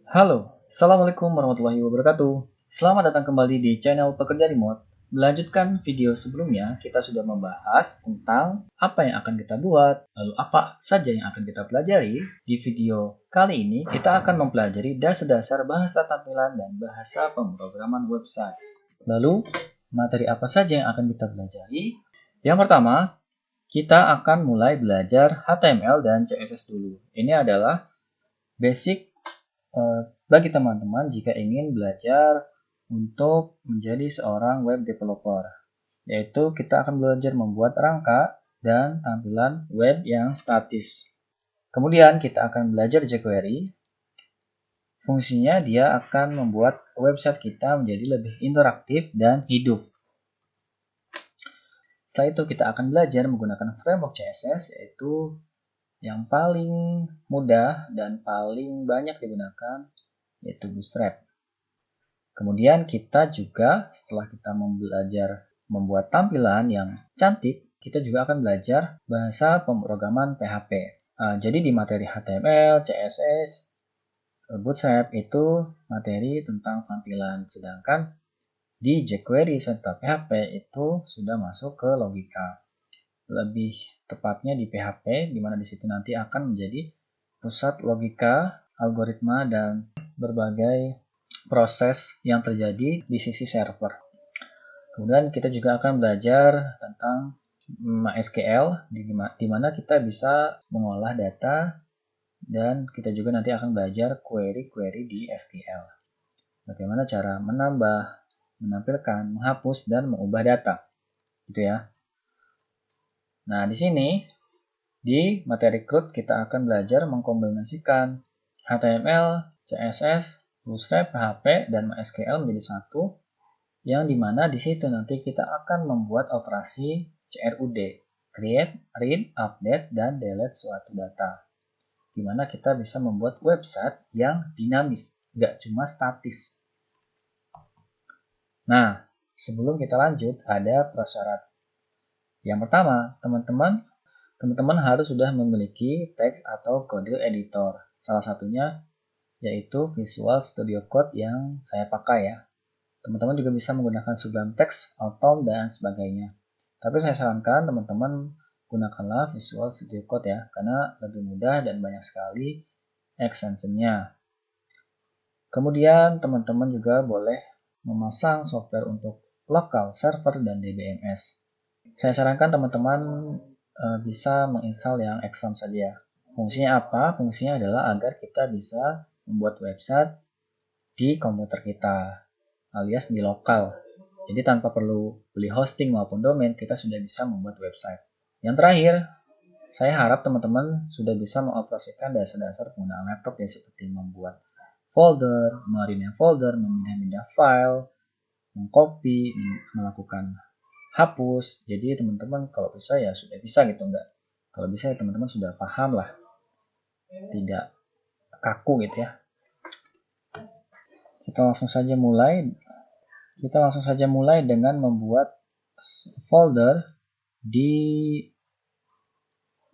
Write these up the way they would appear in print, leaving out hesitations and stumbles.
Halo, Assalamualaikum warahmatullahi wabarakatuh. Selamat datang kembali di channel Pekerja Remote. Melanjutkan video sebelumnya, kita sudah membahas tentang apa yang akan kita buat, lalu apa saja yang akan kita pelajari. Di video kali ini, kita akan mempelajari dasar-dasar bahasa tampilan dan bahasa pemrograman website. Lalu, materi apa saja yang akan kita pelajari? Yang pertama, kita akan mulai belajar HTML dan CSS dulu. Ini adalah basic bagi teman-teman jika ingin belajar untuk menjadi seorang web developer, yaitu kita akan belajar membuat rangka dan tampilan web yang statis. Kemudian kita akan belajar jQuery. Fungsinya dia akan membuat website kita menjadi lebih interaktif dan hidup. Setelah itu kita akan belajar menggunakan framework CSS, yaitu yang paling mudah dan paling banyak digunakan, yaitu Bootstrap. Kemudian kita juga setelah kita belajar membuat tampilan yang cantik, kita juga akan belajar bahasa pemrograman PHP. Jadi di materi HTML, CSS, Bootstrap itu materi tentang tampilan, sedangkan di jQuery serta PHP itu sudah masuk ke logika. Lebih tepatnya di PHP, di mana di situ nanti akan menjadi pusat logika, algoritma, dan berbagai proses yang terjadi di sisi server. Kemudian kita juga akan belajar tentang MySQL, di mana kita bisa mengolah data, dan kita juga nanti akan belajar query-query di SQL. Bagaimana cara menambah, menampilkan, menghapus, dan mengubah data. Gitu ya. Nah, di sini di materi CRUD kita akan belajar mengkombinasikan HTML, CSS, Bootstrap, PHP, dan MySQL menjadi satu, yang dimana di situ nanti kita akan membuat operasi CRUD, create, read, update, dan delete suatu data. Dimana kita bisa membuat website yang dinamis, nggak cuma statis. Nah, sebelum kita lanjut, ada prasyarat. Yang pertama, teman-teman harus sudah memiliki teks atau kode editor. Salah satunya yaitu Visual Studio Code yang saya pakai ya. Teman-teman juga bisa menggunakan Sublime Text, Atom, dan sebagainya. Tapi saya sarankan teman-teman gunakanlah Visual Studio Code ya, karena lebih mudah dan banyak sekali extension-nya. Kemudian teman-teman juga boleh memasang software untuk local server dan DBMS. Saya sarankan teman-teman bisa menginstal yang Exam saja. Fungsinya apa? Fungsinya adalah agar kita bisa membuat website di komputer kita, alias di lokal. Jadi tanpa perlu beli hosting maupun domain, kita sudah bisa membuat website. Yang terakhir, saya harap teman-teman sudah bisa mengoperasikan dasar-dasar penggunaan laptop ya, seperti membuat folder, merename folder, memindah-mindah file, mengcopy, melakukan hapus. Jadi teman-teman kalau bisa ya sudah bisa gitu, enggak. Kalau bisa ya teman-teman sudah paham lah, tidak kaku gitu ya. Kita langsung saja mulai dengan membuat folder di,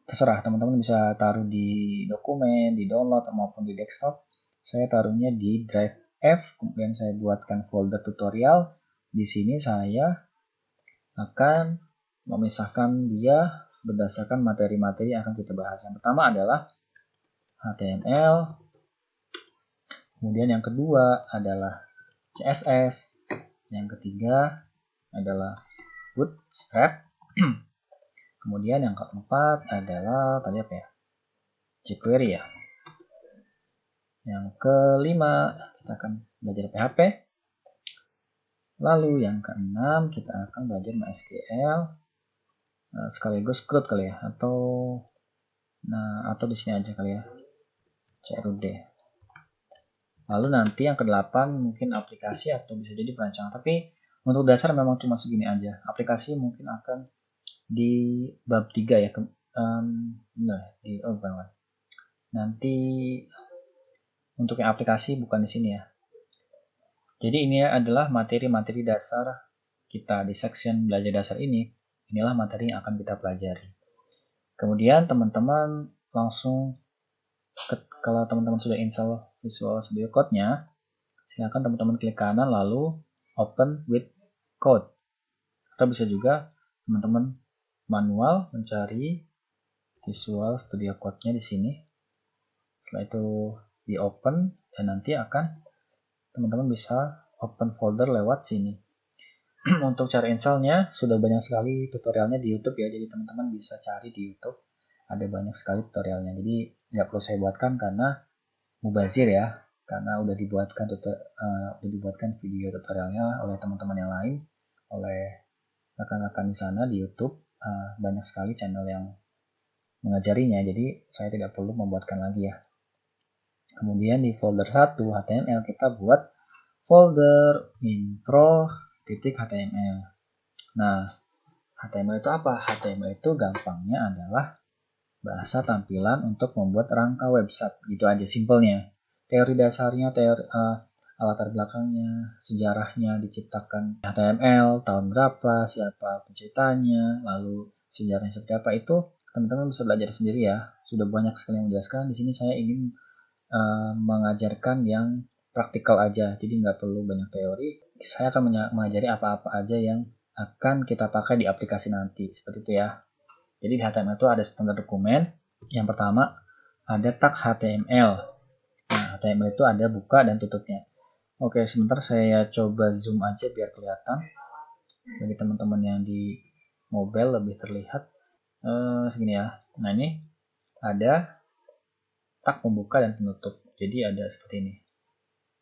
terserah teman-teman bisa taruh di dokumen, di download maupun di desktop. Saya taruhnya di drive F, kemudian saya buatkan folder tutorial. Di sini saya akan memisahkan dia berdasarkan materi-materi yang akan kita bahas. Yang pertama adalah HTML, kemudian yang kedua adalah CSS, yang ketiga adalah Bootstrap, kemudian yang keempat adalah tadi apa ya? jQuery ya. Yang kelima kita akan belajar PHP. Lalu yang keenam kita akan belajar MySQL sekaligus CRUD kali ya, atau di sini aja kali ya, CRUD. Lalu nanti yang kedelapan mungkin aplikasi atau bisa jadi perancangan, tapi untuk dasar memang cuma segini aja. Aplikasi mungkin akan di bab 3 ya. Nanti untuk yang aplikasi bukan di sini ya. Jadi ini adalah materi-materi dasar kita di section belajar dasar ini. Inilah materi yang akan kita pelajari. Kemudian teman-teman langsung kalau teman-teman sudah install Visual Studio Code-nya, silakan teman-teman klik kanan lalu Open with Code. Atau bisa juga teman-teman manual mencari Visual Studio Code-nya di sini. Setelah itu di open dan nanti akan teman-teman bisa open folder lewat sini. Untuk cara installnya sudah banyak sekali tutorialnya di YouTube ya, jadi teman-teman bisa cari di YouTube, ada banyak sekali tutorialnya. Jadi nggak perlu saya buatkan karena mubazir ya, karena udah dibuatkan video tutorialnya oleh teman-teman yang lain, oleh rekan-rekan di sana di YouTube. Banyak sekali channel yang mengajarinya, jadi saya tidak perlu membuatkan lagi ya. Kemudian di folder 1 HTML kita buat folder intro.html. Nah, HTML itu apa? HTML itu gampangnya adalah bahasa tampilan untuk membuat rangka website. Gitu aja simpelnya. Teori dasarnya, latar belakangnya, sejarahnya diciptakan HTML, tahun berapa, siapa penciptanya, lalu sejarahnya seperti apa, itu teman-teman bisa belajar sendiri ya. Sudah banyak sekali yang menjelaskan. Di sini saya ingin mengajarkan yang praktikal aja, jadi nggak perlu banyak teori. Saya akan mengajari apa-apa aja yang akan kita pakai di aplikasi nanti, seperti itu ya. Jadi di HTML itu ada standar dokumen. Yang pertama ada tag HTML. Nah, HTML itu ada buka dan tutupnya. Oke, sebentar saya coba zoom aja biar kelihatan. Bagi teman-teman yang di mobile lebih terlihat. Segini ya. Nah, ini ada tag pembuka dan penutup. Jadi ada seperti ini.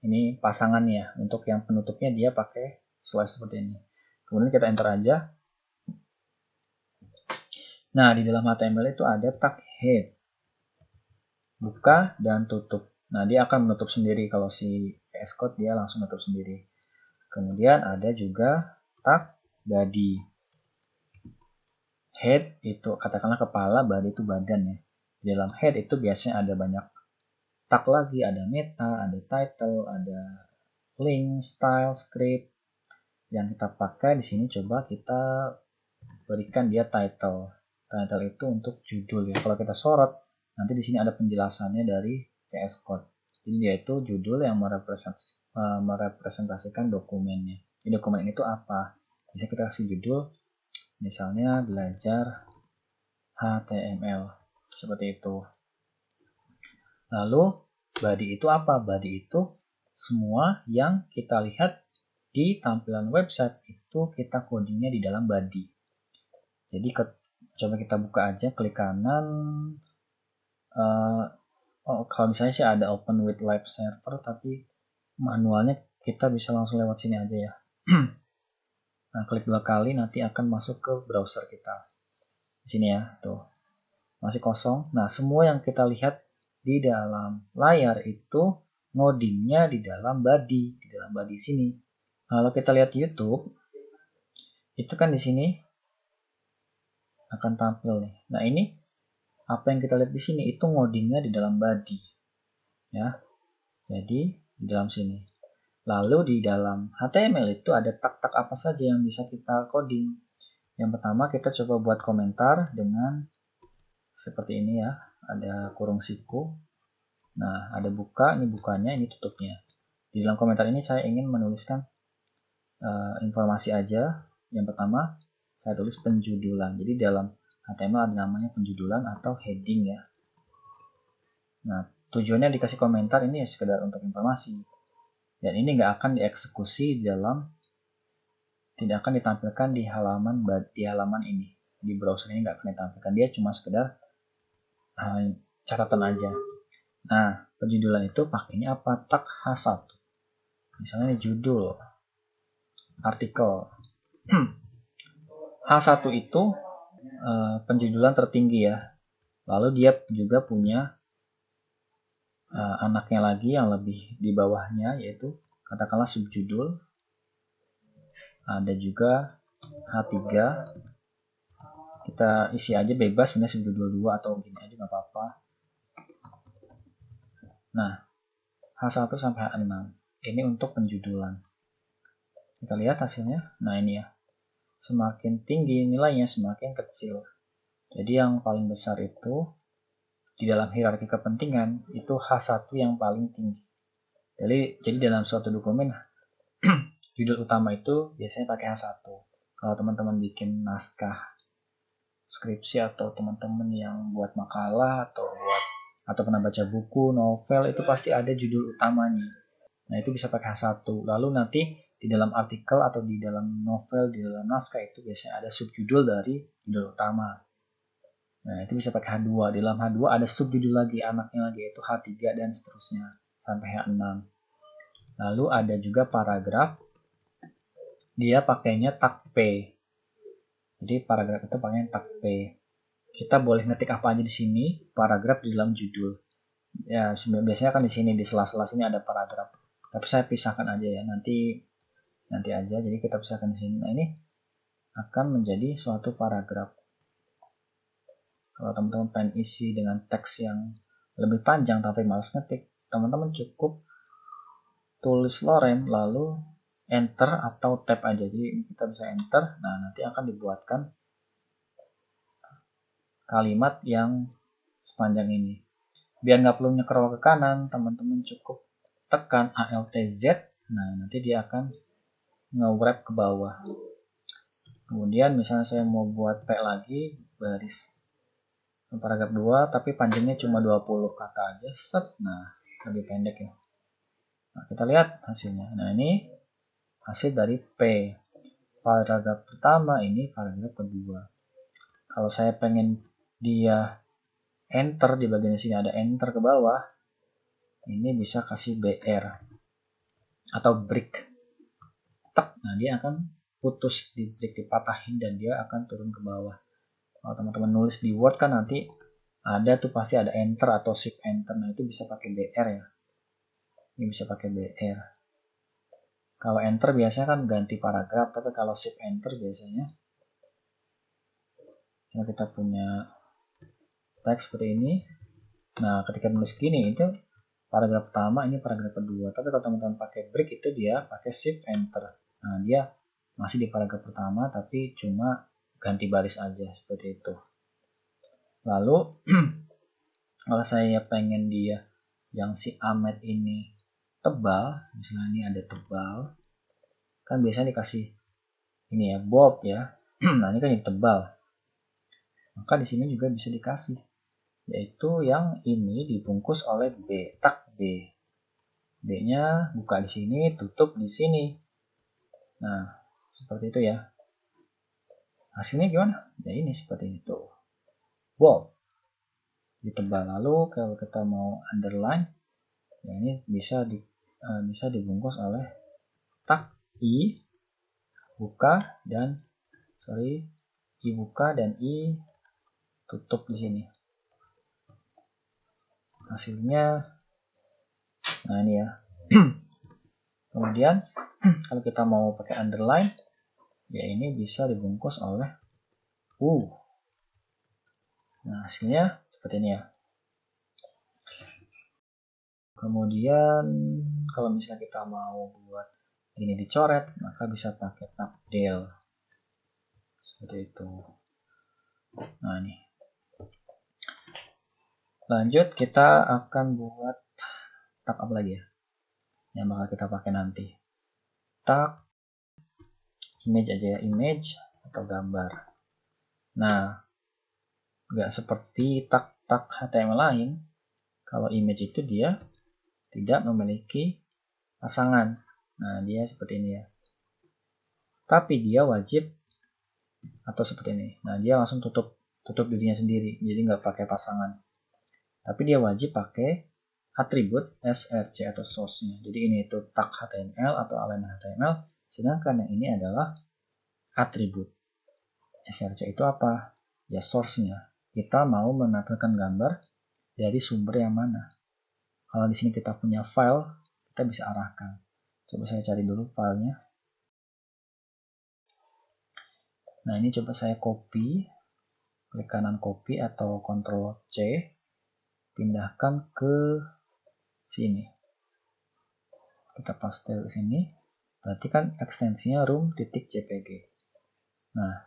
Ini pasangannya. Untuk yang penutupnya dia pakai slash seperti ini. Kemudian kita enter aja. Nah, di dalam HTML itu ada tag head. Buka dan tutup. Nah, dia akan menutup sendiri. Kalau si VS Code dia langsung menutup sendiri. Kemudian ada juga tag body. Head itu katakanlah kepala, body itu badan ya. Di dalam head itu biasanya ada banyak tag lagi, ada meta, ada title, ada link, style, script. Yang kita pakai di sini coba kita berikan dia title. Title itu untuk judul ya. Kalau kita sorot, nanti di sini ada penjelasannya dari VS Code. Jadi dia itu judul yang merepresentasikan dokumennya. Jadi dokumen itu apa? Bisa kita kasih judul, misalnya belajar HTML. Seperti itu. Lalu body itu apa? Body itu semua yang kita lihat di tampilan website itu kita codingnya di dalam body. Jadi coba kita buka aja, klik kanan. Kalau di saya sih ada open with live server, tapi manualnya kita bisa langsung lewat sini aja ya. Nah, klik 2 kali nanti akan masuk ke browser kita. Di sini ya, tuh. Masih kosong. Nah, semua yang kita lihat di dalam layar itu ngodingnya di dalam body sini. Kalau kita lihat YouTube, itu kan di sini akan tampil nih. Nah, ini apa yang kita lihat di sini itu ngodingnya di dalam body. Ya. Jadi di dalam sini. Lalu di dalam HTML itu ada tag-tag apa saja yang bisa kita coding. Yang pertama kita coba buat komentar dengan seperti ini ya. Ada kurung siku. Nah, ada buka, ini bukanya, ini tutupnya. Di dalam komentar ini saya ingin menuliskan informasi aja. Yang pertama, saya tulis penjudulan. Jadi dalam HTML ada namanya penjudulan atau heading ya. Nah, tujuannya dikasih komentar ini ya sekedar untuk informasi. Dan ini nggak akan dieksekusi tidak akan ditampilkan di halaman ini. Di browser ini nggak akan ditampilkan. Dia cuma sekedar catatan aja. Nah, penjudulan itu pakainya apa? Tag H1. Misalnya ini judul, artikel. H1 itu penjudulan tertinggi ya. Lalu dia juga punya anaknya lagi yang lebih di bawahnya, yaitu katakanlah subjudul. Ada juga H3. Kita isi aja bebas, sebenarnya subjudul 2 atau gini aja nggak apa-apa. Nah, H1 sampai H6. Ini untuk penjudulan. Kita lihat hasilnya. Nah, ini ya. Semakin tinggi nilainya, semakin kecil. Jadi yang paling besar itu di dalam hierarki kepentingan itu H1 yang paling tinggi. Jadi dalam suatu dokumen judul utama itu biasanya pakai H1. Kalau teman-teman bikin naskah skripsi atau teman-teman yang buat makalah atau pernah baca buku, novel, itu pasti ada judul utamanya. Nah, itu bisa pakai H1. Lalu nanti di dalam artikel atau di dalam novel, di dalam naskah itu biasanya ada subjudul dari judul utama. Nah, itu bisa pakai H2. Di dalam H2 ada subjudul lagi, anaknya lagi, yaitu H3 dan seterusnya sampai H6. Lalu ada juga paragraf, dia pakainya tag P. Jadi paragraf itu pakainya tag P. Kita boleh ngetik apa aja di sini, paragraf di dalam judul. Ya, biasanya kan di sini di sela-sela sini ada paragraf. Tapi saya pisahkan aja ya, nanti aja. Jadi kita pisahkan di sini. Nah, ini akan menjadi suatu paragraf. Kalau teman-teman pengen isi dengan teks yang lebih panjang tapi males ngetik, teman-teman cukup tulis lorem lalu enter atau tab aja. Jadi kita bisa enter. Nah, nanti akan dibuatkan kalimat yang sepanjang ini. Biar nggak perlu nyekrol ke kanan, teman-teman cukup tekan Alt Z. Nah, nanti dia akan nge-wrap ke bawah. Kemudian misalnya saya mau buat P lagi, baris paragraf 2, tapi panjangnya cuma 20 kata aja, set. Nah, lebih pendek ya. Nah, kita lihat hasilnya. Nah, ini hasil dari P. Paragraf pertama, ini paragraf kedua. Kalau saya pengen dia enter, di bagian sini ada enter ke bawah, ini bisa kasih BR atau break. Tek. Nah, dia akan putus di break, dipatahin, dan dia akan turun ke bawah. Kalau teman-teman nulis di Word kan nanti ada tuh pasti ada enter atau shift enter. Nah, itu bisa pakai BR ya. Ini bisa pakai BR. Kalau enter biasanya kan ganti paragraf, tapi kalau shift enter biasanya kita punya teks seperti ini. Nah, ketika nulis gini, itu paragraf pertama, ini paragraf kedua. Tapi kalau teman-teman pakai break, itu dia pakai shift enter. Nah, dia masih di paragraf pertama, tapi cuma ganti baris aja, seperti itu. Lalu, kalau saya pengen dia yang si Ahmed ini tebal, misalnya ini ada tebal, kan biasanya dikasih ini ya, bold ya. Nah, ini kan jadi tebal. Maka di sini juga bisa dikasih, yaitu yang ini dibungkus oleh B, tag B. B-nya buka di sini, tutup di sini. Nah, seperti itu ya. Hasilnya gimana? Ya ini seperti itu. Bold. Ditebal. Lalu kalau kita mau underline, ya ini bisa dibungkus oleh tag I buka dan I buka dan I tutup di sini. Hasilnya, nah ini ya. Kemudian kalau kita mau pakai underline, ya ini bisa dibungkus oleh U. Nah, hasilnya seperti ini ya. Kemudian kalau misalnya kita mau buat ini dicoret, maka bisa pakai tab del. Seperti itu. Nah, ini. Lanjut, kita akan buat tag apa lagi ya? Yang bakal kita pakai nanti. Tag image aja ya, image atau gambar. Nah, nggak seperti tag-tag HTML lain. Kalau image itu dia tidak memiliki pasangan. Nah, dia seperti ini ya. Tapi dia wajib atau seperti ini. Nah, dia langsung tutup dirinya sendiri. Jadi nggak pakai pasangan. Tapi dia wajib pakai atribut src atau source-nya. Jadi ini itu tag HTML atau elemen HTML. Sedangkan yang ini adalah atribut. src itu apa? Ya source-nya. Kita mau menampilkan gambar dari sumber yang mana. Kalau di sini kita punya file, kita bisa arahkan. Coba saya cari dulu filenya. Nah, ini coba saya copy, klik kanan copy atau Ctrl C, pindahkan ke sini. Kita paste ke sini. Berarti kan ekstensinya room.jpg. Nah,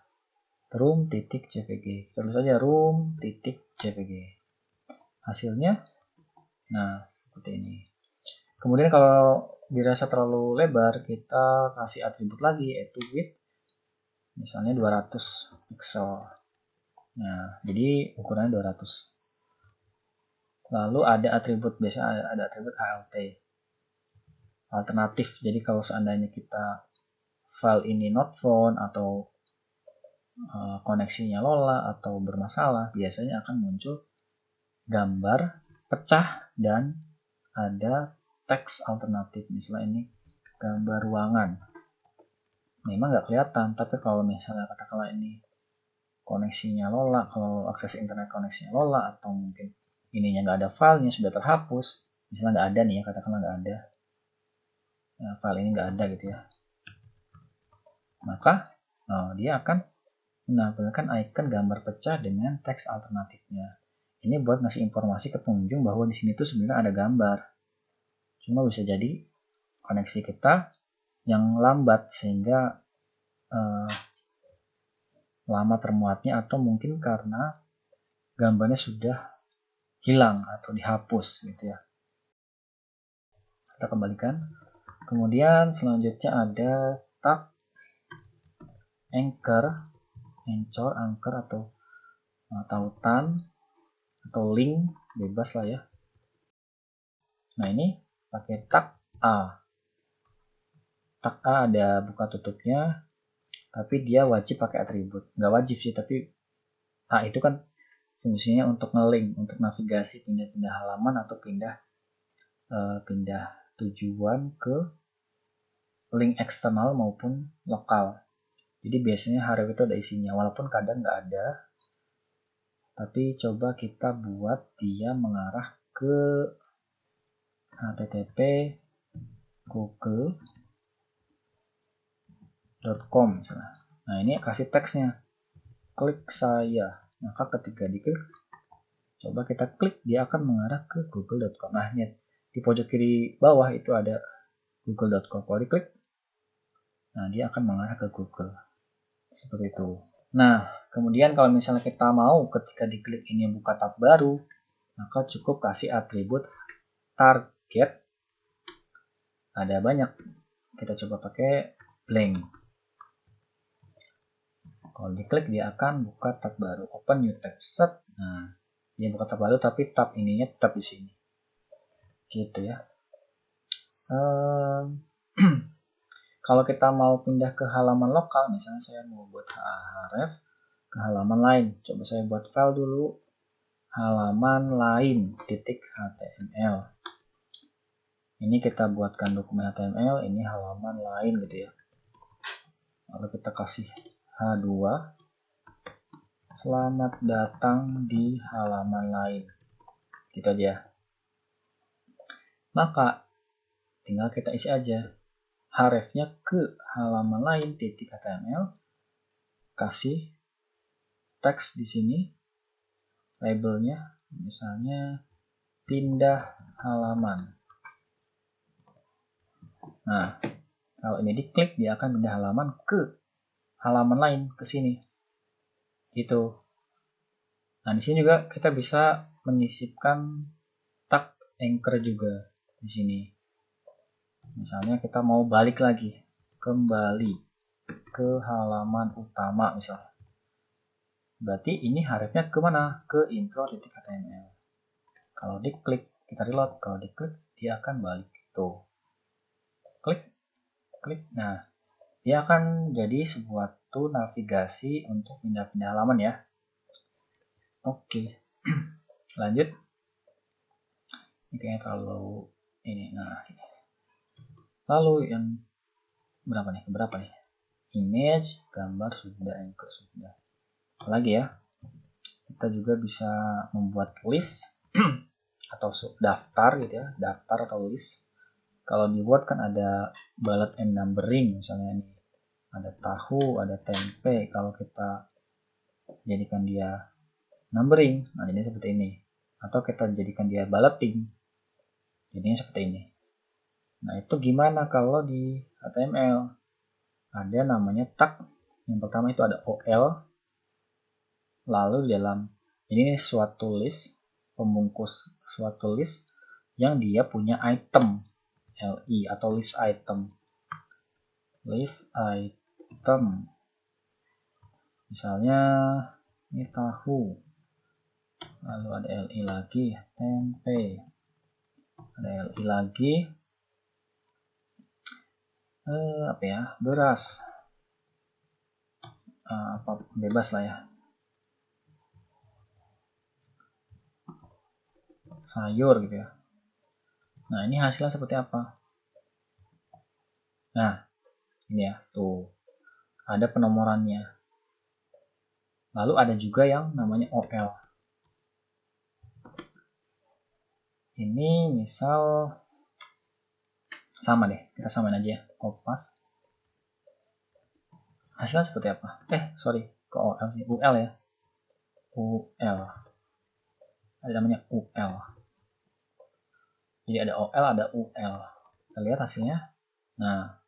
room.jpg. Terus saja room.jpg. Hasilnya, nah seperti ini. Kemudian kalau dirasa terlalu lebar, kita kasih atribut lagi, yaitu width, misalnya 200 pixel. Nah, jadi ukurannya 200. Lalu ada atribut, biasanya ada atribut ALT, alternatif. Jadi kalau seandainya kita file ini not found atau koneksinya lola atau bermasalah, biasanya akan muncul gambar pecah dan ada teks alternatif. Misalnya ini gambar ruangan, memang nggak kelihatan, tapi kalau misalnya katakanlah ini koneksinya lola, kalau akses internet koneksinya lola, atau mungkin ininya nggak ada filenya, sudah terhapus, misalnya nggak ada nih ya, katakanlah nggak ada, ya, file ini nggak ada gitu ya, maka dia akan menampilkan icon gambar pecah dengan teks alternatifnya. Ini buat ngasih informasi ke pengunjung bahwa di sini tuh sebenarnya ada gambar. Cuma bisa jadi koneksi kita yang lambat sehingga lama termuatnya, atau mungkin karena gambarnya sudah hilang atau dihapus gitu ya. Kita kembalikan. Kemudian selanjutnya ada tag anchor, atau tautan atau link, bebas lah ya. Nah ini pakai tag A. Tag A ada buka tutupnya, tapi dia wajib pakai atribut. Nggak wajib sih, tapi A itu kan fungsinya untuk nge-link, untuk navigasi, pindah-pindah halaman atau pindah tujuan ke link eksternal maupun lokal. Jadi biasanya href itu ada isinya, walaupun kadang nggak ada. Tapi coba kita buat dia mengarah ke http google.com misalnya. Nah ini kasih teksnya, klik saya. Maka ketika diklik, coba kita klik, dia akan mengarah ke google.com. Nah ini di pojok kiri bawah itu ada google.com. Kalau diklik, nah dia akan mengarah ke Google. Seperti itu. Nah, kemudian kalau misalnya kita mau ketika diklik ini buka tab baru, maka cukup kasih atribut target. Ada banyak. Kita coba pakai blank. Kalau diklik dia akan buka tab baru. Open new tab. Set. Nah, dia buka tab baru tapi tab ininya tetap di sini. Gitu ya. Kalau kita mau pindah ke halaman lokal, misalnya saya mau buat href ke halaman lain. Coba saya buat file dulu, halaman lain .html. Ini kita buatkan dokumen HTML, ini halaman lain gitu ya. Lalu kita kasih H2, selamat datang di halaman lain. Gitu aja. Maka tinggal kita isi aja hrefnya ke halaman lain .html, kasih teks di sini, labelnya misalnya pindah halaman. Nah, kalau ini diklik dia akan pindah halaman ke halaman lain, ke sini. Gitu. Nah, di sini juga kita bisa menyisipkan tag anchor juga di sini. Misalnya kita mau balik lagi, kembali ke halaman utama misalnya. Berarti ini hrefnya ke mana? Ke intro.html. Kalau diklik, kita reload. Kalau diklik, dia akan balik. Tuh. Klik. Nah, dia akan jadi suatu navigasi untuk pindah-pindah halaman ya. Oke. Lanjut. Ini kayaknya terlalu ini. Nah, ini. Lalu yang berapa nih? Image, gambar sudah, anchor sudah. Apalagi ya? Kita juga bisa membuat list atau daftar gitu ya, daftar atau list. Kalau di Word kan ada bullet and numbering misalnya ini. Ada tahu, ada tempe. Kalau kita jadikan dia numbering, nah jadinya seperti ini. Atau kita jadikan dia bulleting, jadinya seperti ini. Nah itu gimana kalau di HTML? Ada namanya tag. Yang pertama itu ada OL. Lalu dalam ini suatu list, pembungkus suatu list yang dia punya item. li atau list item. List item. Misalnya ini tahu. Lalu ada li lagi, tempe. Ada li lagi. Apa ya? Beras. Apa bebas lah ya. Sayur gitu ya. Nah, ini hasilnya seperti apa? Nah, ini ya, tuh. Ada penomorannya. Lalu ada juga yang namanya OL. Ini misal sama deh, kita samain aja ya. Kopas. Hasilnya seperti apa? Sorry, ke OL sih, UL ya. UL. Ada namanya UL. Jadi ada OL, ada UL. Kita lihat hasilnya. Nah,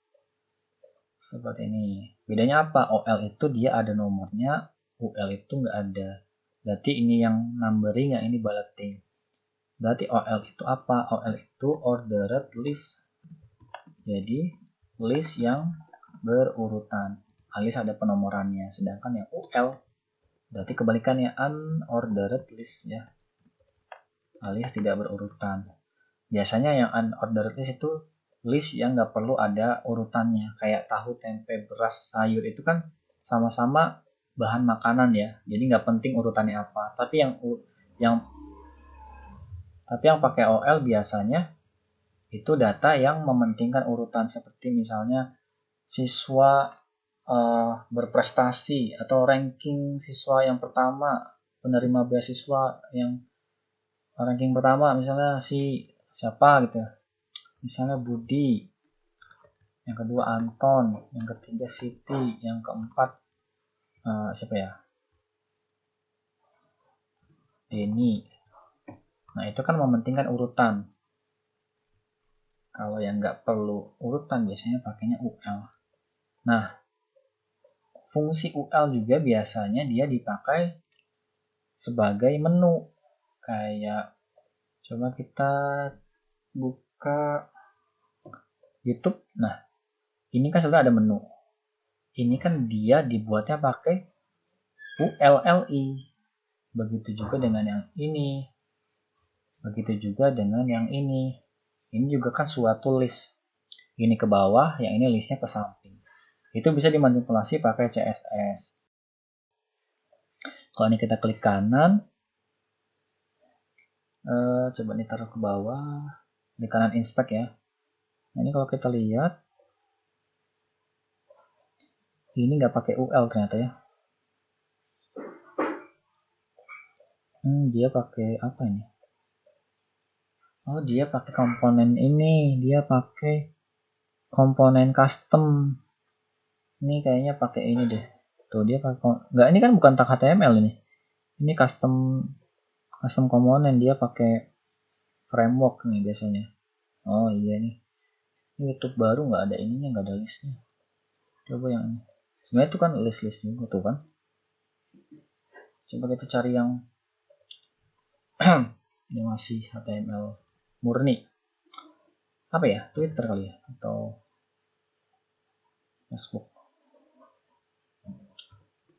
seperti ini. Bedanya apa? OL itu dia ada nomornya, UL itu nggak ada. Berarti ini yang numbering, yang ini bulletin. Berarti OL itu apa? OL itu ordered list. Jadi list yang berurutan. Alias ada penomorannya. Sedangkan yang UL berarti kebalikannya, unordered list ya. Alias tidak berurutan. Biasanya yang unordered list itu list yang nggak perlu ada urutannya, kayak tahu, tempe, beras, sayur itu kan sama-sama bahan makanan ya, jadi nggak penting urutannya apa. Tapi yang pakai OL biasanya itu data yang mementingkan urutan, seperti misalnya siswa berprestasi atau ranking siswa yang pertama, penerima beasiswa yang ranking pertama, misalnya si siapa gitu, misalnya Budi, yang kedua Anton, yang ketiga Siti, yang keempat siapa ya, Denny. Nah, itu kan mementingkan urutan. Kalau yang nggak perlu urutan biasanya pakainya UL. Nah, fungsi UL juga biasanya dia dipakai sebagai menu. Kayak coba kita buka YouTube. Nah, ini kan sudah ada menu. Ini kan dia dibuatnya pakai ULLI. Begitu juga dengan yang ini. Begitu juga dengan yang ini. Ini juga kan suatu list. Ini ke bawah, yang ini listnya ke samping. Itu bisa dimanipulasi pakai CSS. Kalau ini kita klik kanan, coba nih taruh ke bawah, di kanan inspect ya. Nah, ini kalau kita lihat, ini nggak pakai UL ternyata ya. Dia pakai apa ini? Oh, dia pakai komponen ini. Dia pakai komponen custom. Ini kayaknya pakai ini deh. Tuh, dia pakai, nggak, ini kan bukan tag HTML ini. Ini custom komponen, dia pakai framework nih biasanya. Oh iya nih. Ini YouTube baru nggak ada ininya, nggak ada listnya. Coba yang ini. Sebenarnya itu kan list juga tuh kan. Coba kita cari yang yang masih HTML murni. Apa ya? Twitter kali ya, atau Facebook.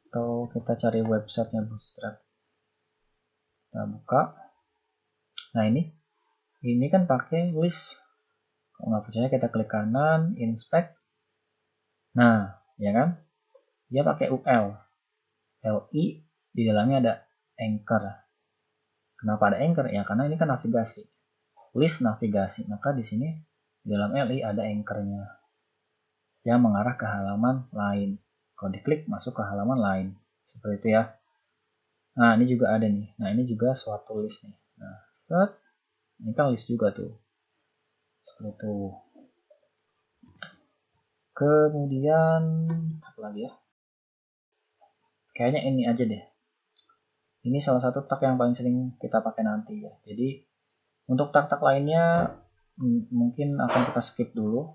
Atau kita cari websitenya Bootstrap. Kita buka. Nah, ini kan pakai list. Kalau nggak percaya kita klik kanan, inspect. Nah, ya kan? Dia pakai UL. LI di dalamnya ada anchor. Kenapa ada anchor? Ya karena ini kan navigasi. List navigasi. Maka di sini di dalam LI ada anchornya yang mengarah ke halaman lain. Kalau diklik masuk ke halaman lain. Seperti itu ya. Nah, ini juga ada nih. Nah, ini juga suatu list nih. Nah, set. Ini kan list juga tuh. Seperti itu. Kemudian apa lagi ya? Kayaknya ini aja deh. Ini salah satu tag yang paling sering kita pakai nanti ya. Jadi untuk tag-tag lainnya mungkin akan kita skip dulu.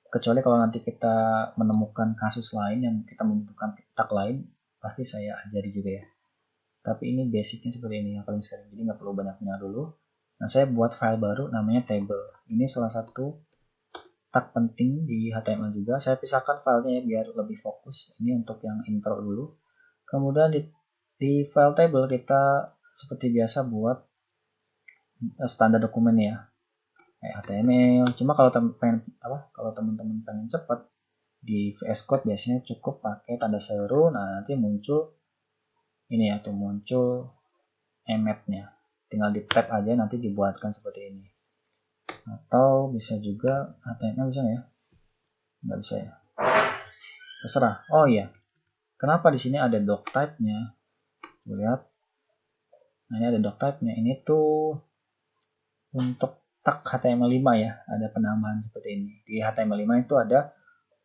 Kecuali kalau nanti kita menemukan kasus lain yang kita membutuhkan tag lain, pasti saya ajari juga ya. Tapi ini basicnya seperti ini yang paling sering. Jadi nggak perlu banyak-banyak dulu. Nah, saya buat file baru namanya table. Ini salah satu tag penting di HTML juga. Saya pisahkan filenya ya biar lebih fokus. Ini untuk yang intro dulu. Kemudian di file table kita seperti biasa buat standar dokumen ya, kayak HTML. Cuma kalau teman-teman pengen cepat di VS Code biasanya cukup pakai tanda seru. Nah, nanti muncul ini ya, tuh muncul emmet-nya. Tinggal di tab aja nanti dibuatkan seperti ini. Atau bisa juga HTML bisa ya? Nggak bisa ya? Terserah. Oh iya. Kenapa di sini ada doc type-nya? Lihat. Nah, ini ada doc type-nya. Ini tuh untuk tag HTML5 ya. Ada penambahan seperti ini. Di HTML5 itu ada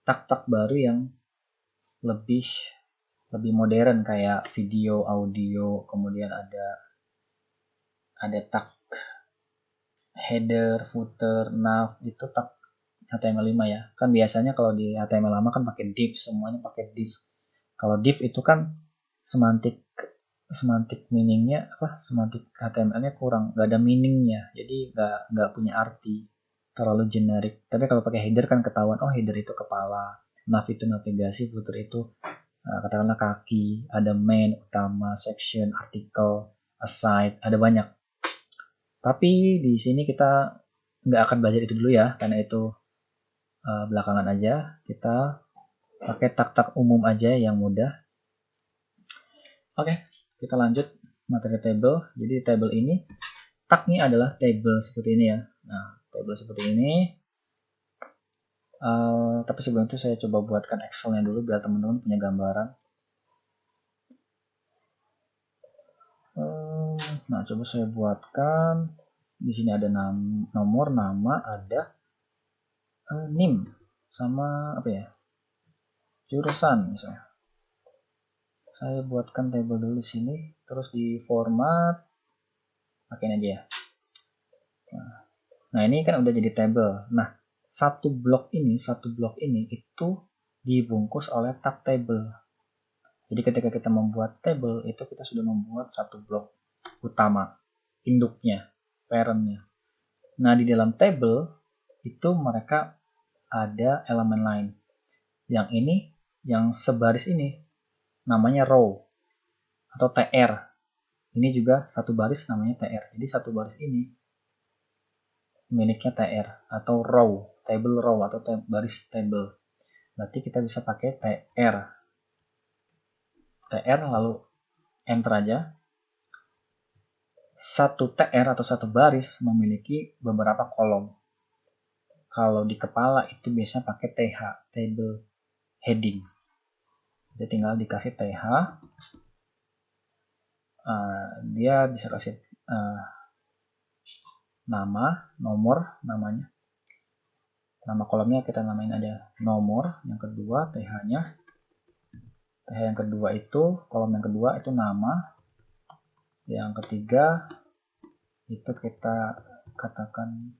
tag-tag baru yang lebih modern kayak video, audio, kemudian ada tag header, footer, nav, itu tag HTML5 ya. Kan biasanya kalau di HTML lama kan pakai div, semuanya pakai div. Kalau div itu kan semantik meaningnya semantik HTML-nya kurang, nggak ada meaningnya, jadi nggak punya arti, terlalu generik. Tapi kalau pakai header kan ketahuan, oh header itu kepala, nav itu navigasi, footer itu katakanlah kaki, ada main, utama, section, artikel, aside, ada banyak. Tapi di sini kita nggak akan belajar itu dulu ya, karena itu belakangan aja. Kita pakai tag-tag umum aja yang mudah. Oke, kita lanjut materi table. Jadi table ini, tagnya adalah table seperti ini ya. Nah, table seperti ini. Tapi sebelum itu saya coba buatkan Excel-nya dulu biar teman-teman punya gambaran. Nah, coba saya buatkan. Di sini ada nomor, nama, ada NIM sama apa ya? Jurusan misalnya. Saya buatkan table dulu di sini, terus di format pakai aja ya. Nah, ini kan udah jadi table. Nah, satu blok ini itu dibungkus oleh tag table. Jadi ketika kita membuat table itu kita sudah membuat satu blok utama, induknya, parentnya. Nah, di dalam table itu mereka ada elemen lain. Yang ini, yang sebaris ini namanya row atau TR. Ini juga satu baris namanya TR. Jadi satu baris ini miliknya TR atau row, table row atau baris table. Berarti kita bisa pakai TR. TR lalu enter aja. Satu TR atau satu baris memiliki beberapa kolom. Kalau di kepala itu biasanya pakai TH, table heading. Jadi tinggal dikasih TH. Dia bisa kasih nama, nomor, namanya. Nama kolomnya kita namain aja nomor. Yang kedua TH-nya. TH yang kedua itu, kolom yang kedua itu nama. Yang ketiga itu kita katakan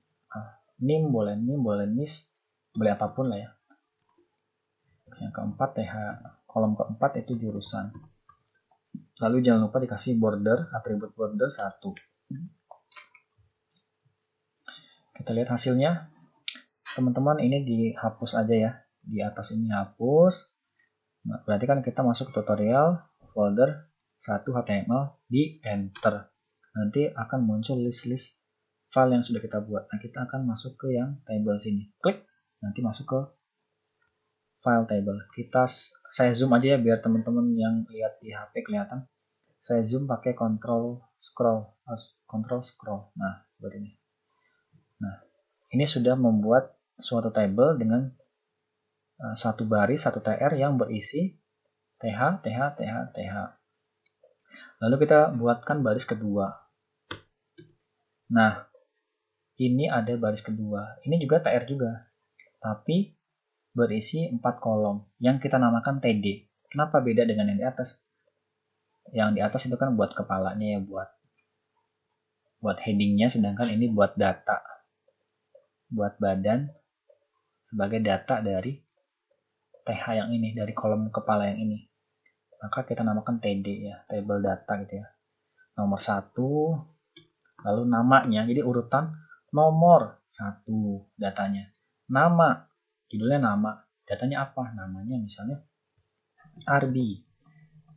NIM, boleh NIS, boleh apapun lah ya. Yang keempat TH, kolom keempat itu jurusan. Lalu jangan lupa dikasih border, atribut border 1. Kita lihat hasilnya. Teman-teman, ini dihapus aja ya. Di atas ini hapus. Nah, berarti kan kita masuk tutorial folder 1 HTML, di enter. Nanti akan muncul list-list file yang sudah kita buat. Nah, kita akan masuk ke yang table sini. Klik, nanti masuk ke file table. Saya zoom aja ya biar teman-teman yang lihat di HP kelihatan. Saya zoom pakai control scroll. Nah, seperti ini. Nah, ini sudah membuat suatu table dengan satu baris, satu TR yang berisi TH, TH, TH, TH. Lalu kita buatkan baris kedua. Nah, ini ada baris kedua. Ini juga TR juga. Tapi berisi 4 kolom yang kita namakan TD. Kenapa beda dengan yang di atas? Yang di atas itu kan buat kepalanya ya, buat headingnya, sedangkan ini buat data, buat badan sebagai data dari TH yang ini, dari kolom kepala yang ini. Maka kita namakan TD ya, table data gitu ya. Nomor 1, Lalu namanya, jadi urutan nomor 1 datanya. Nama, judulnya nama. Datanya apa? Namanya misalnya Arbi.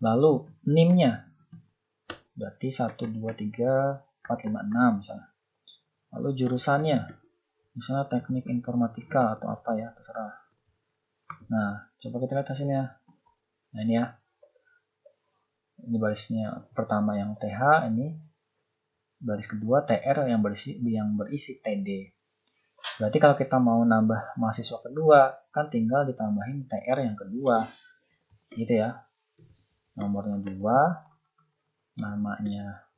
Lalu NIM-nya. Berarti 1, 2, 3, 4, 5, 6 misalnya. Lalu jurusannya. Misalnya teknik informatika atau apa ya, terserah. Nah, coba kita lihat hasilnya. Nah, ini ya. Ini barisnya pertama yang TH, ini baris kedua TR yang berisi TD. Berarti kalau kita mau nambah mahasiswa kedua, kan tinggal ditambahin TR yang kedua. Gitu ya. Nomornya 2, namanya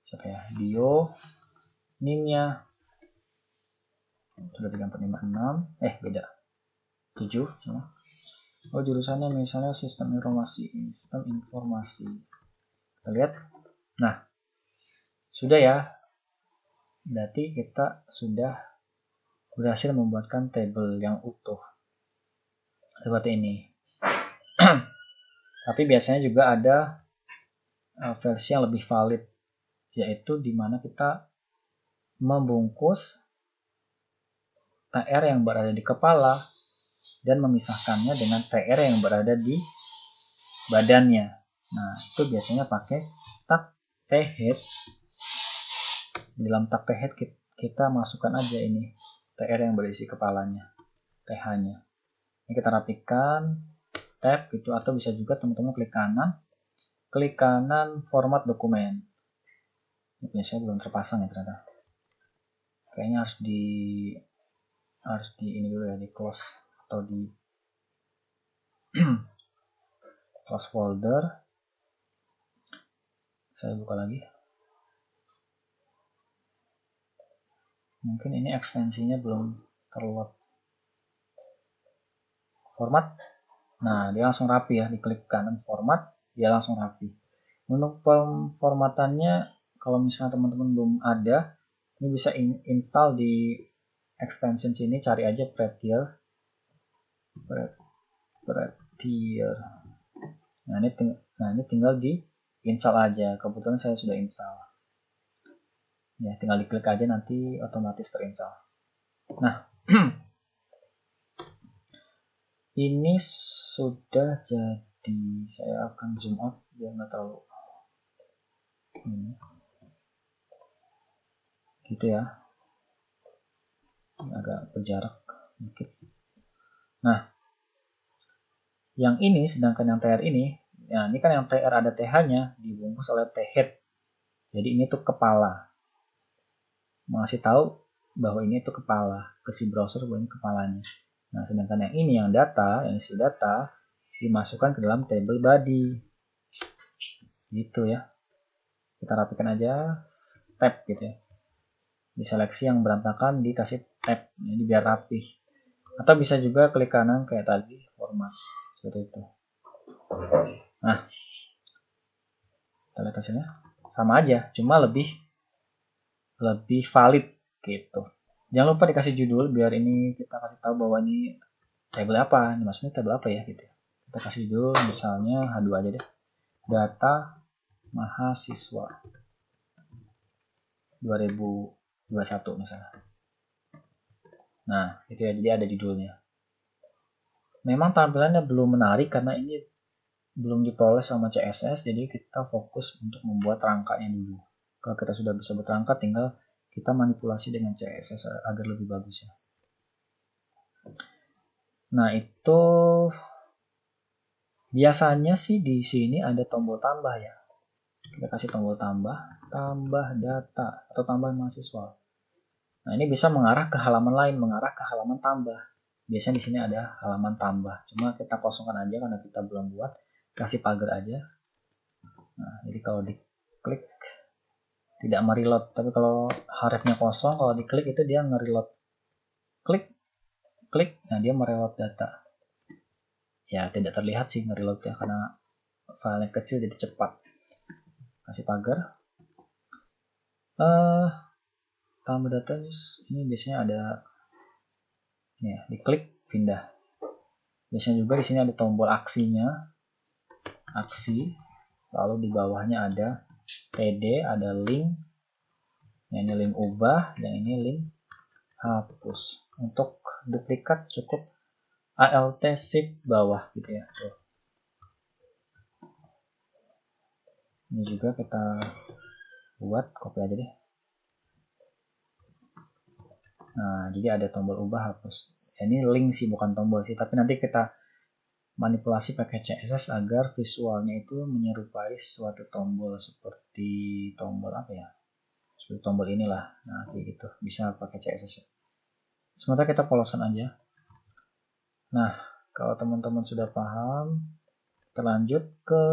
siapa ya? Bio, NIM-nya sudah 3, 4, 5, 6. Beda. 7 sama. Oh, jurusannya misalnya sistem informasi. Kita lihat. Nah, sudah ya. Berarti kita sudah berhasil membuatkan tabel yang utuh. Seperti ini. Tapi biasanya juga ada versi yang lebih valid. Yaitu di mana kita membungkus TR yang berada di kepala dan memisahkannya dengan TR yang berada di badannya. Nah, itu biasanya pakai tag T-head. Di dalam tag T-head kita masukkan aja ini TR yang berisi kepalanya, TH-nya. Ini kita rapikan, tab gitu, atau bisa juga teman-teman klik kanan format dokumen. Ini biasanya belum terpasang ya ternyata. Kayaknya harus di ini dulu ya, di close atau di close folder. Saya buka lagi. Mungkin ini ekstensinya belum terload. Format. Nah, dia langsung rapi ya, diklik kanan format, dia langsung rapi. Untuk pemformatannya, kalau misalnya teman-teman belum ada, ini bisa install di extension sini, cari aja Prettier. Nah, ini tinggal di install aja. Kebetulan saya sudah install. Ya, tinggal diklik aja, nanti otomatis terinstall. Nah, ini sudah jadi. Saya akan zoom out biar nggak terlalu ini. Gitu ya. Agak berjarak dikit. Nah, yang ini, sedangkan yang TR ini, ya ini kan yang TR ada TH-nya dibungkus oleh T-head. Jadi ini tuh kepala. Masih tahu bahwa ini tuh kepala ke si browser, bahwa ini kepalanya. Nah, sedangkan yang ini yang isi data dimasukkan ke dalam table body. Gitu ya. Kita rapikan aja tab gitu ya. Diseleksi yang berantakan dikasih tab. Ini biar rapih. Atau bisa juga klik kanan kayak tadi, format. Seperti itu. Nah, kita lihat hasilnya. Sama aja, cuma lebih valid gitu. Jangan lupa dikasih judul biar ini kita kasih tahu bahwa ini table apa, ini maksudnya table apa ya gitu. Kita kasih judul misalnya H2 aja deh. Data mahasiswa 2021 misalnya. Nah, itu ya, jadi ada judulnya. Memang tampilannya belum menarik karena ini belum diproses sama CSS, jadi kita fokus untuk membuat rangkanya dulu. Kalau kita sudah bisa berangkat, tinggal kita manipulasi dengan CSS agar lebih bagus ya. Nah, itu biasanya sih di sini ada tombol tambah ya. Kita kasih tombol tambah data atau tambah mahasiswa. Nah, ini bisa mengarah ke halaman lain, mengarah ke halaman tambah. Biasanya di sini ada halaman tambah. Cuma kita kosongkan aja karena kita belum buat. Kasih pagar aja. Nah, jadi kalau diklik tidak mereload, tapi kalau hrefnya kosong, kalau diklik itu dia ngereload. Klik, nah dia mereload data. Ya tidak terlihat sih ngereload ya karena filenya kecil jadi cepat. Kasih pagar. Tambah data ini biasanya ada ya, diklik pindah. Biasanya juga di sini ada tombol aksinya, aksi, lalu di bawahnya ada TD, ada link, Yang ini link ubah, yang ini link hapus. Untuk duplikat cukup Alt shift bawah gitu ya. Tuh. Ini juga kita buat, copy aja deh. Nah, jadi ada tombol ubah hapus. Ini link sih, bukan tombol sih, tapi nanti kita manipulasi pakai CSS agar visualnya itu menyerupai suatu tombol seperti tombol apa ya? Seperti tombol inilah. Nah, kayak gitu. Bisa pakai CSS. Sementara kita polosan aja. Nah, kalau teman-teman sudah paham, kita lanjut ke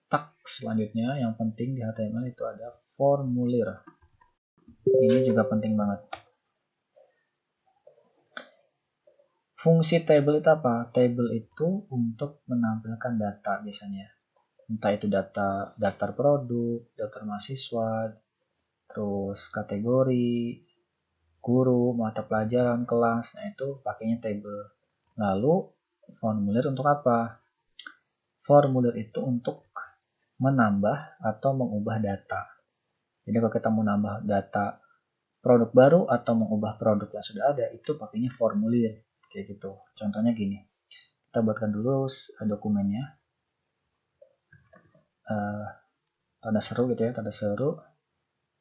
tag selanjutnya. Yang penting di HTML itu ada formulir. Ini juga penting banget. Fungsi table itu apa? Table itu untuk menampilkan data biasanya. Entah itu data daftar produk, daftar mahasiswa, terus kategori, guru, mata pelajaran, kelas. Nah, itu pakainya table. Lalu formulir untuk apa? Formulir itu untuk menambah atau mengubah data. Jadi kalau kita mau nambah data produk baru atau mengubah produk yang sudah ada, itu pakainya formulir kayak gitu. Contohnya gini, kita buatkan dulu dokumennya, tanda seru gitu ya, tanda seru.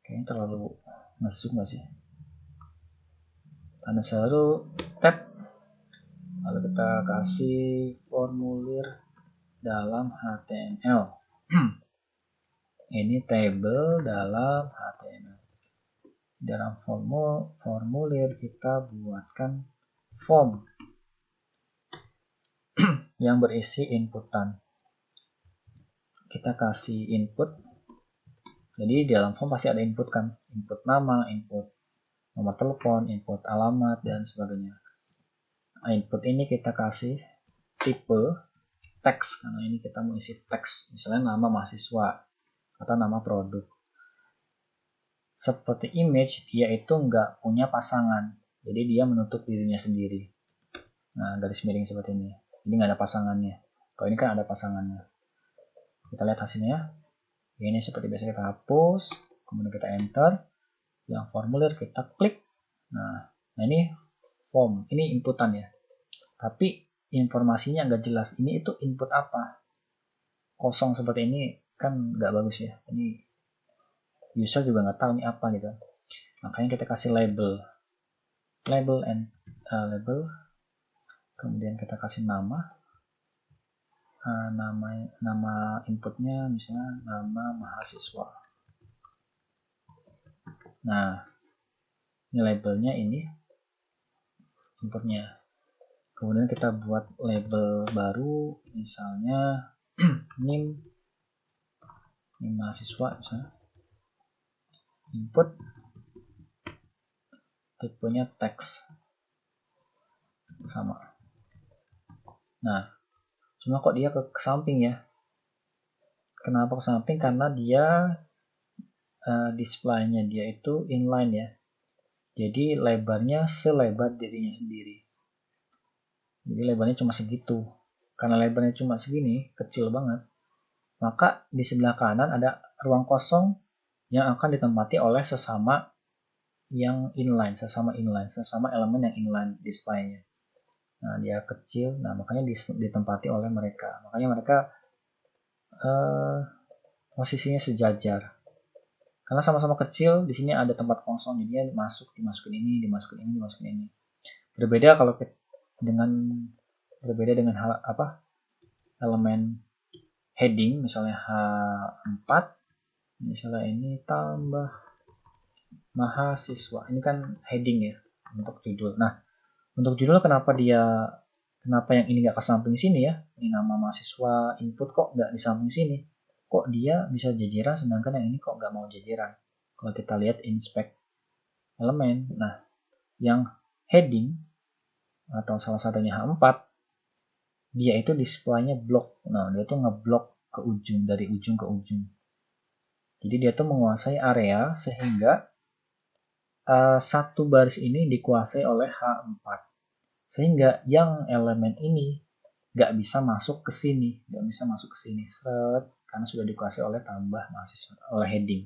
Kayaknya terlalu nge-zoom nggak sih? Tanda seru, tab, lalu kita kasih formulir dalam HTML. Ini table dalam HTML. Dalam formulir kita buatkan form yang berisi inputan. Kita kasih input. Jadi di dalam form pasti ada input kan, input nama, input nomor telepon, input alamat dan sebagainya. Nah, input ini kita kasih tipe teks karena ini kita mau isi teks, misalnya nama mahasiswa atau nama produk. Seperti image, dia itu nggak punya pasangan, jadi dia menutup dirinya sendiri. Nah, garis miring seperti ini. Ini nggak ada pasangannya. Kalau ini kan ada pasangannya. Kita lihat hasilnya. Ini seperti biasa kita hapus, kemudian kita enter. Yang formulir kita klik. Nah ini form, ini inputan ya. Tapi informasinya nggak jelas. Ini itu input apa? Kosong seperti ini kan nggak bagus ya. Ini user juga nggak tahu ini apa gitu. Makanya kita kasih label, label. Kemudian kita kasih nama. Nama inputnya misalnya nama mahasiswa. Nah, ini labelnya, ini inputnya. Kemudian kita buat label baru, misalnya nim mahasiswa misalnya. Input tipenya teks sama. Nah, cuma kok dia ke samping ya? Kenapa ke samping? Karena dia display-nya dia itu inline ya. Jadi lebarnya selebar dirinya sendiri. Jadi lebarnya cuma segitu. Karena lebarnya cuma segini, kecil banget, maka di sebelah kanan ada ruang kosong yang akan ditempati oleh sesama yang inline, sesama elemen yang inline display-nya. Nah, dia kecil, nah makanya ditempati oleh mereka. Makanya mereka posisinya sejajar. Karena sama-sama kecil, di sini ada tempat kosong, jadi dimasukin ini. Berbeda dengan hal apa? Elemen heading, misalnya H4, misalnya ini tambah mahasiswa. Ini kan heading ya untuk judul. Nah, untuk judul kenapa yang ini nggak ke samping sini ya? Ini nama mahasiswa, input kok nggak di samping sini? Kok dia bisa jajaran sedangkan yang ini kok nggak mau jajaran? Kalau kita lihat inspect elemen, nah yang heading atau salah satunya H4, dia itu display-nya blok. Nah, dia tuh ngeblok ke ujung, dari ujung ke ujung. Jadi dia tuh menguasai area sehingga satu baris ini dikuasai oleh H4. Sehingga yang elemen ini nggak bisa masuk ke sini, karena sudah dikuasai oleh tambah mahasiswa, oleh heading.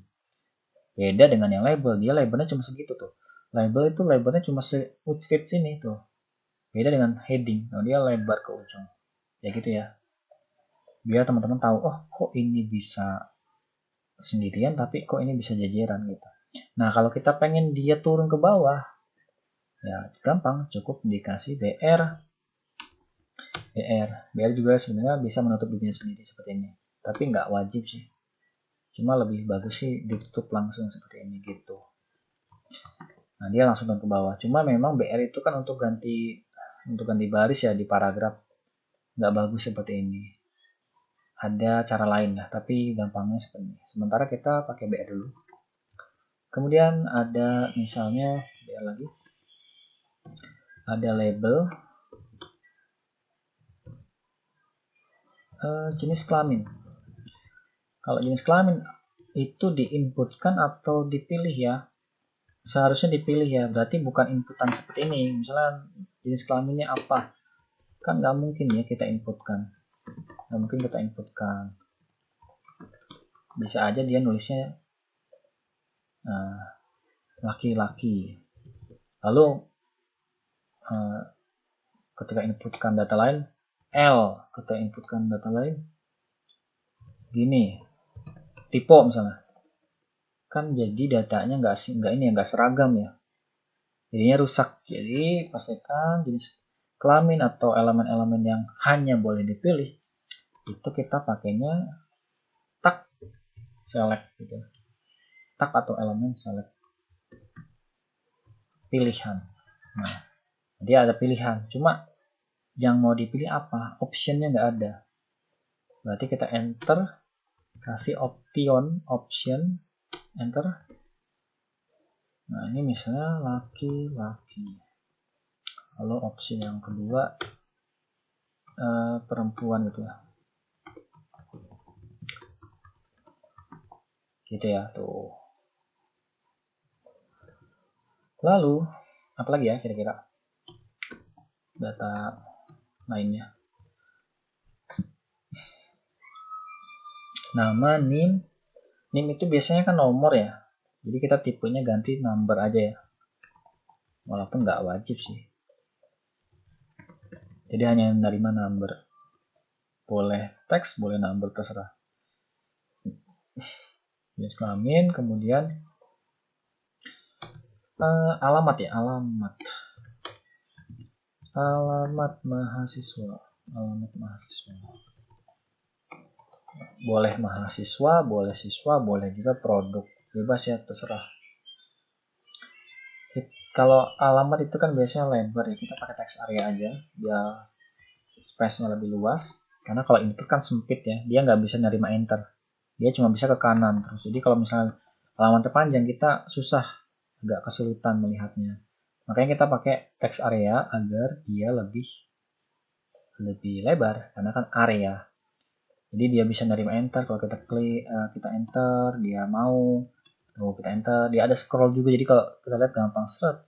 Beda dengan yang label, dia labelnya cuma segitu tuh. Label itu labelnya cuma se-width sini tuh. Beda dengan heading, dia lebar ke ujung. Ya gitu ya. Biar teman-teman tahu, oh kok ini bisa sendirian tapi kok ini bisa jajaran gitu. Nah, kalau kita pengen dia turun ke bawah, ya gampang, cukup dikasih BR. BR juga sebenarnya bisa menutup dirinya sendiri seperti ini. Tapi nggak wajib sih. Cuma lebih bagus sih ditutup langsung seperti ini gitu. Nah, dia langsung turun ke bawah. Cuma memang BR itu kan untuk ganti baris ya di paragraf. Nggak bagus seperti ini. Ada cara lain lah, tapi gampangnya seperti ini. Sementara kita pakai BR dulu. Kemudian ada misalnya BR lagi. Ada label jenis kelamin. Kalau jenis kelamin itu diinputkan atau dipilih ya. Seharusnya dipilih ya, berarti bukan inputan seperti ini. Misalnya jenis kelaminnya apa, kan nggak mungkin ya kita inputkan. Nggak mungkin kita inputkan. Bisa aja dia nulisnya laki-laki. Lalu ketika inputkan data lain, L. Ketika inputkan data lain, gini, tipe misalnya. Kan jadi datanya nggak seragam ya. Jadinya rusak. Jadi pastikan jenis kelamin atau elemen-elemen yang hanya boleh dipilih itu kita pakainya tag select gitu. Tag atau elemen select pilihan. Nah, dia ada pilihan. Cuma yang mau dipilih apa? Optionnya nggak ada. Berarti kita enter, kasih option, enter. Nah, ini misalnya laki-laki. Lalu opsi yang kedua perempuan gitu ya. Gitu ya, tuh. Lalu, apalagi ya kira-kira data lainnya? Nama, NIM itu biasanya kan nomor ya. Jadi kita tipenya ganti number aja ya. Walaupun nggak wajib sih. Jadi hanya menerima number. Boleh teks, boleh number, terserah. Jenis kelamin, kemudian alamat ya, alamat mahasiswa. Boleh mahasiswa, boleh siswa, boleh juga produk. Bebas ya, terserah. Kalau alamat itu kan biasanya lebar ya, kita pakai text area aja biar space-nya lebih luas. Karena kalau input kan sempit ya, dia nggak bisa nerima enter. Dia cuma bisa ke kanan terus. Jadi kalau misalnya alamatnya panjang, kita susah, agak kesulitan melihatnya. Makanya kita pakai text area agar dia lebih lebar, karena kan area. Jadi dia bisa nerima enter. Kalau kita klik, kita enter, dia mau. Tuh kita enter, dia ada scroll juga. Jadi kalau kita lihat gampang seret.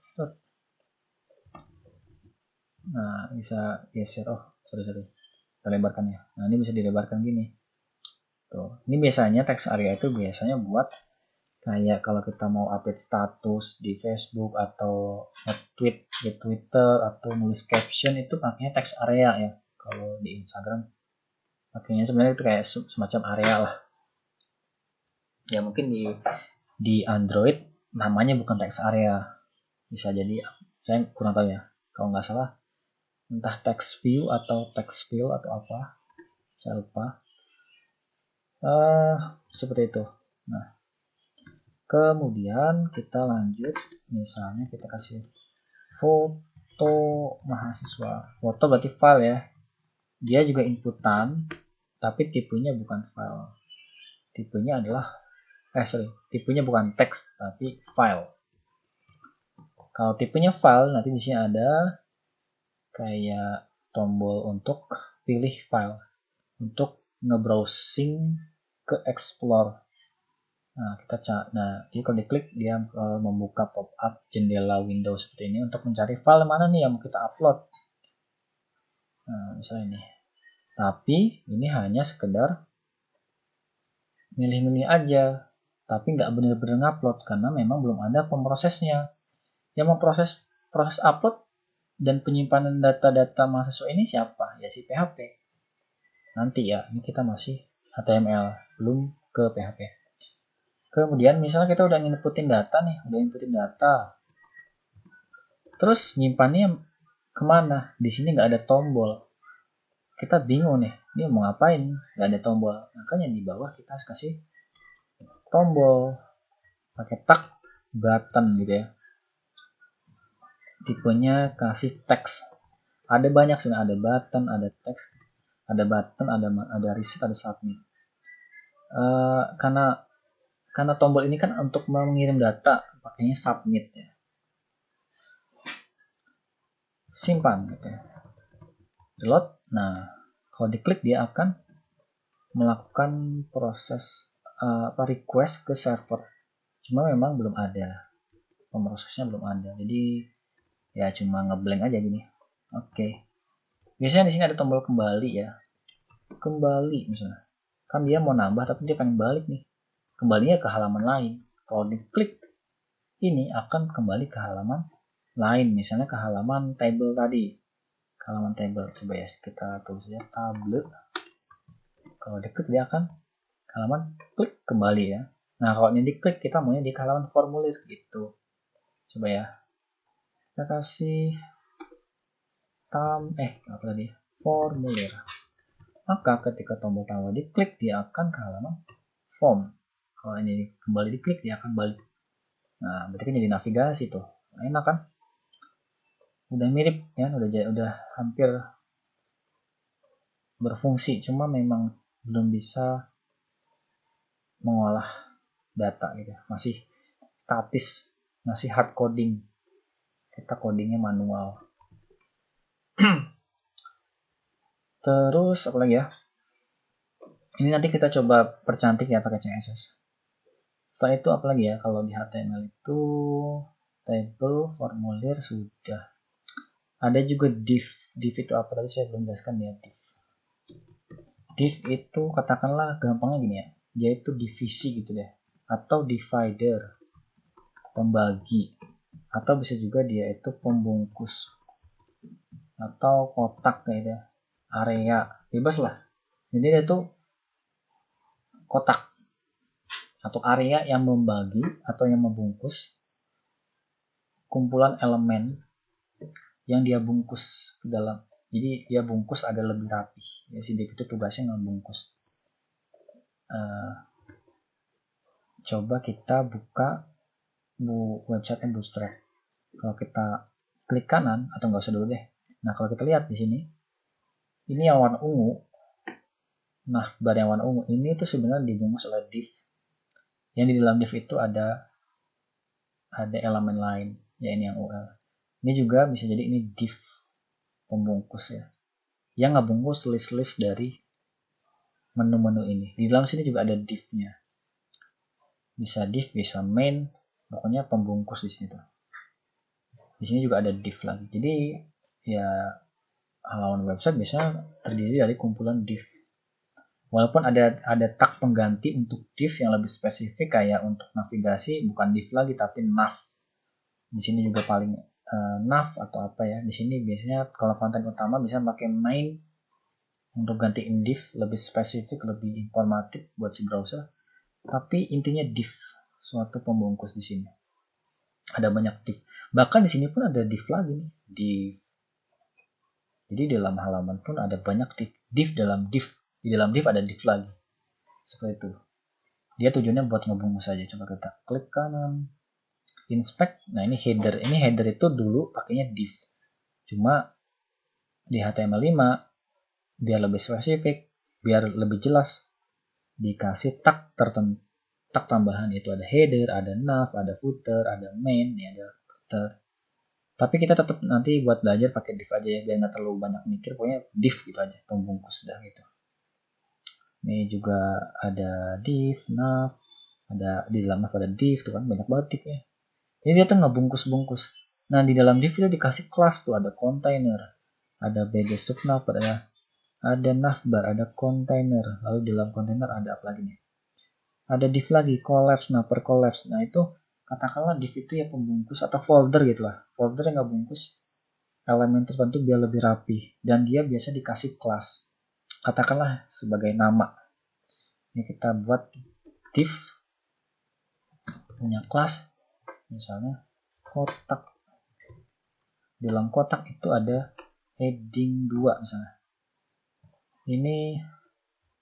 Nah, bisa geser. Oh, sorry. Kita lebarkan ya. Nah, ini bisa dilebarkan gini. Tuh. Ini biasanya text area itu biasanya buat kayak kalau kita mau update status di Facebook atau nge-tweet di Twitter atau nulis caption itu pakainya text area ya. Kalau di Instagram pakainya sebenarnya itu kayak semacam area lah. Ya mungkin di Android namanya bukan text area. Bisa jadi, saya kurang tahu ya. Kalau nggak salah entah text view atau text fill atau apa, saya lupa. Seperti itu. Nah, kemudian kita lanjut, misalnya kita kasih foto mahasiswa. Foto berarti file ya. Dia juga inputan, tapi tipenya bukan file. Tipenya adalah tipenya bukan teks tapi file. Kalau tipenya file, nanti di sini ada kayak tombol untuk pilih file, untuk nge-browsing ke explore. Nah, jadi kalau diklik dia membuka pop-up jendela Windows seperti ini untuk mencari file mana nih yang mau kita upload. Nah, misalnya ini. Tapi ini hanya sekedar milih-milih aja. tapi nggak benar-benar ngupload karena memang belum ada pemrosesnya. Yang memproses proses upload dan penyimpanan data-data mahasiswa ini siapa? Ya si PHP. Nanti ya, ini kita masih HTML, belum ke PHP. Kemudian misalnya kita udah inputin data nih, terus nyimpannya kemana? Di sini nggak ada tombol. Kita bingung nih, ini mau ngapain? Nggak ada tombol. Makanya di bawah kita harus kasih tombol, pakai tag button gitu ya. Tipenya kasih teks. Ada banyak sih, ada button, ada teks, ada button, ada reset, ada submit. Karena tombol ini kan untuk mengirim data, pakainya submit ya. Simpan gitu ya. Reload. Nah, kalau diklik dia akan melakukan proses request ke server. Cuma memang belum ada. Pemrosesnya belum ada. Jadi ya cuma ngeblank aja gini. Oke. Biasanya di sini ada tombol kembali ya. Kembali misalnya. Kan dia mau nambah tapi dia pengen balik nih. Kembalinya ke halaman lain. Kalau diklik ini akan kembali ke halaman lain. Misalnya ke halaman table tadi. Halaman table. Coba ya kita tulis saja table. Kalau diklik dia akan halaman klik kembali ya. Nah kalau ini diklik kita maunya di halaman formulir gitu. Coba ya. Kita kasih apa tadi? Formulir. Maka ketika tombol tambah diklik dia akan ke halaman form. Kalau ini kembali diklik dia akan balik. Nah berarti kan jadi navigasi tuh. Enak kan? Udah mirip ya, udah hampir berfungsi. Cuma memang belum bisa mengolah data gitu. Masih statis, masih hard coding. Kita codingnya manual. Terus apa lagi ya? Ini nanti kita coba percantik ya pakai CSS. Setelah itu apa lagi ya? Kalau di HTML itu table, formulir sudah. Ada juga div. Div itu apa tadi saya belum jelaskan ya. Div itu katakanlah gampangnya gini ya. Dia itu divisi gitu deh. Atau divider. Pembagi. Atau bisa juga dia itu pembungkus. Atau kotak kayak gitu. Area. Bebas lah. Jadi dia tuh kotak atau area yang membagi atau yang membungkus kumpulan elemen yang dia bungkus ke dalam. Jadi dia bungkus agak lebih rapi. Ya, si div itu tugasnya ngebungkus. Coba kita buka website Bootstrap. Kalau kita klik kanan atau nggak usah dulu deh. Nah kalau kita lihat di sini, ini yang warna ungu, navbar yang warna ungu ini itu sebenarnya dibungkus oleh div. Yang di dalam div itu ada elemen lain, ya ini yang UL. Ini juga bisa jadi ini div pembungkus ya, yang ngebungkus list-list dari menu-menu ini. Di dalam sini juga ada div-nya, bisa div, bisa main, pokoknya pembungkus di sini tuh. Di sini juga ada div lagi. Jadi ya halaman website biasanya terdiri dari kumpulan div. Walaupun ada tag pengganti untuk div yang lebih spesifik kayak untuk navigasi bukan div lagi tapi nav. Di sini juga paling nav atau apa ya. Di sini biasanya kalau konten utama bisa pakai main untuk gantiin div, lebih spesifik, lebih informatif buat si browser. Tapi intinya div, suatu pembungkus di sini. Ada banyak div. Bahkan di sini pun ada div lagi nih, div. Jadi dalam halaman pun ada banyak div. Div dalam div. Di dalam div ada div lagi. Seperti itu. Dia tujuannya buat ngebungkus saja. Coba kita klik kanan. Inspect. Nah ini header. Ini header itu dulu pakainya div. Cuma di HTML5 biar lebih spesifik, biar lebih jelas, dikasih tag tertentu. Tag tambahan itu ada header, ada nav, ada footer, ada main, ya ada footer. Tapi kita tetap nanti buat belajar pakai div aja ya, biar nggak terlalu banyak mikir. Pokoknya div gitu aja, pembungkus udah gitu. Ini juga ada div, nav, ada di dalam nav ada div tuh kan, banyak banget divnya. Jadi dia tuh ngebungkus-bungkus. Nah di dalam div itu dikasih kelas tuh, ada container, ada bg subnav, ada navbar, ada container. Lalu di dalam container ada apa lagi nih? Ada div lagi, collapse. Nah, per collapse. Nah, itu katakanlah div itu ya pembungkus atau folder gitu lah. Folder yang nggak bungkus elemen tertentu biar lebih rapi. Dan dia biasa dikasih kelas. Katakanlah sebagai nama. Ini kita buat div punya kelas. Misalnya kotak. Di dalam kotak itu ada heading 2 misalnya. Ini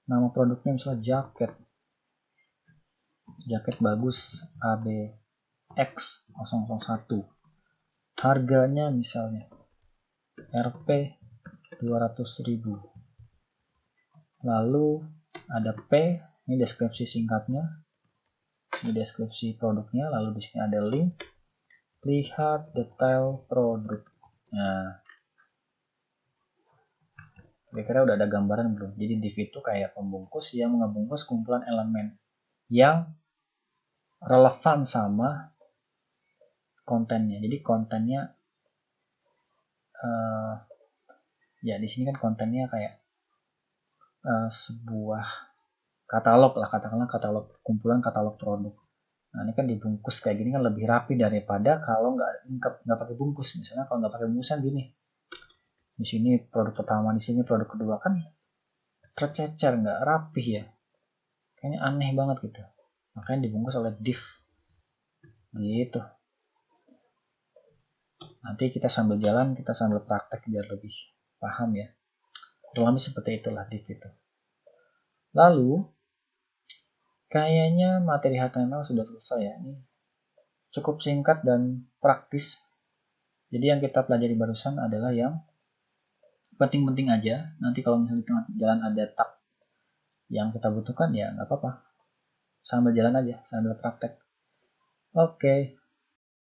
nama produknya misalnya jaket. Jaket bagus ABX001. Harganya misalnya Rp 200.000. Lalu ada P, ini deskripsi singkatnya. Ini deskripsi produknya, lalu di sini ada link. Lihat detail produk. Nah, kira-kira udah ada gambaran belum? Jadi div itu kayak pembungkus yang ngebungkus kumpulan elemen yang relevan sama kontennya. Jadi kontennya ya di sini kan kontennya kayak sebuah katalog lah, katakanlah katalog, kumpulan katalog produk. Nah ini kan dibungkus kayak gini kan lebih rapi daripada kalau nggak pakai bungkus. Misalnya kalau nggak pakai bungkusan gini, di sini produk pertama, di sini produk kedua, kan tercecer, nggak rapih ya, kayaknya aneh banget gitu. Makanya dibungkus oleh div gitu. Nanti kita sambil jalan, kita sambil praktek biar lebih paham ya. Kurang lebih seperti itulah div itu. Lalu kayaknya materi HTML sudah selesai ya. Ini cukup singkat dan praktis. Jadi yang kita pelajari barusan adalah yang penting-penting aja. Nanti kalau misalnya di tengah jalan ada tab yang kita butuhkan ya nggak apa-apa. Sambil jalan aja, sambil praktek. Oke.